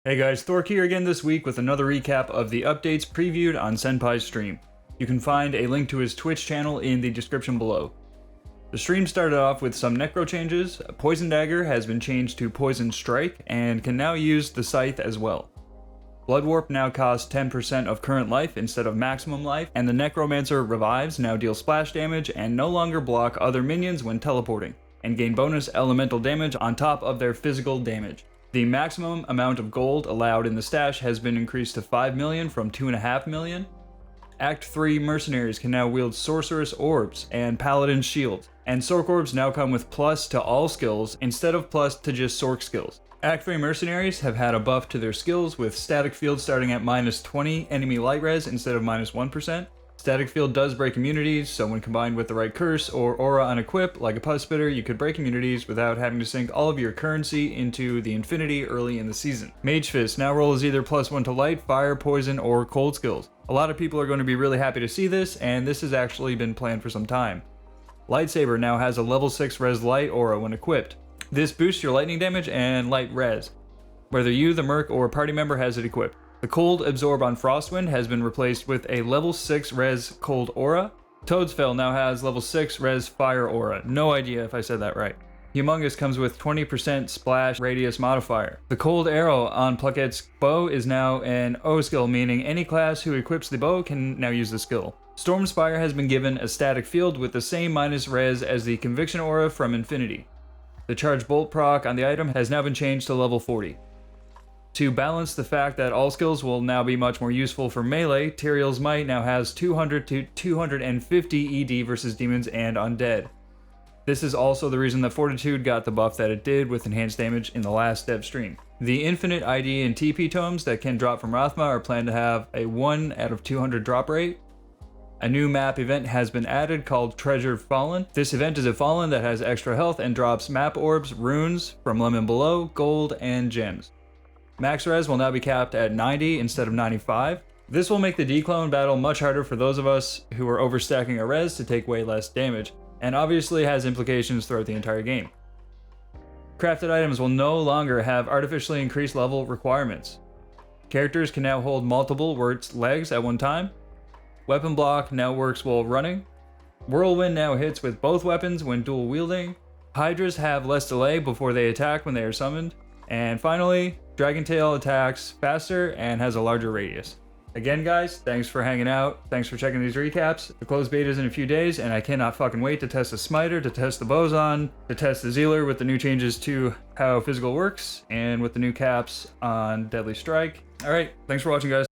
Hey guys, Thork here again this week with another recap of the updates previewed on Senpai's stream. You can find a link to his Twitch channel in the description below. The stream started off with some Necro Changes. Poison Dagger has been changed to Poison Strike and can now use the Scythe as well. Blood Warp now costs 10% of current life instead of maximum life, and the Necromancer Revives now deal splash damage and no longer block other minions when teleporting, and gain bonus elemental damage on top of their physical damage. The maximum amount of gold allowed in the stash has been increased to 5 million from 2.5 million. Act 3 mercenaries can now wield Sorceress Orbs and Paladin Shields, and Sorc Orbs now come with plus to all skills instead of plus to just Sorc skills. Act 3 mercenaries have had a buff to their skills with Static Field starting at minus 20 enemy light res instead of minus 1%. Static Field does break immunities, so when combined with the right curse or aura on equip, like a Pus Spitter, you could break immunities without having to sink all of your currency into the infinity early in the season. Magefist now rolls either +1 to light, fire, poison, or cold skills. A lot of people are going to be really happy to see this, and this has actually been planned for some time. Lightsaber now has a level 6 res light aura when equipped. This boosts your lightning damage and light res, whether you, the merc, or party member has it equipped. The Cold Absorb on Frostwind has been replaced with a level 6 res Cold Aura. Toadsfell now has level 6 res Fire Aura. No idea if I said that right. Humongous comes with 20% splash radius modifier. The Cold Arrow on Plucket's bow is now an O skill, meaning any class who equips the bow can now use the skill. Stormspire has been given a static field with the same minus res as the Conviction Aura from Infinity. The Charge Bolt proc on the item has now been changed to level 40. To balance the fact that all skills will now be much more useful for melee, Tyrael's Might now has 200 to 250 ED versus demons and undead. This is also the reason that Fortitude got the buff that it did with enhanced damage in the last dev stream. The infinite ID and TP tomes that can drop from Rathma are planned to have a 1 out of 200 drop rate. A new map event has been added called Treasured Fallen. This event is a Fallen that has extra health and drops map orbs, runes from Lemon Below, gold, and gems. Max res will now be capped at 90 instead of 95. This will make the declone battle much harder for those of us who are overstacking a res to take way less damage, and obviously has implications throughout the entire game. Crafted items will no longer have artificially increased level requirements. Characters can now hold multiple Wurt's legs at one time. Weapon block now works while running. Whirlwind now hits with both weapons when dual wielding. Hydras have less delay before they attack when they are summoned. And finally, Dragontail attacks faster and has a larger radius. Again guys, thanks for hanging out, thanks for checking these recaps. The closed beta is in a few days, and I cannot fucking wait to test the Smiter, to test the Boson, to test the Zealer with the new changes to how physical works, and with the new caps on Deadly Strike. Alright, thanks for watching guys.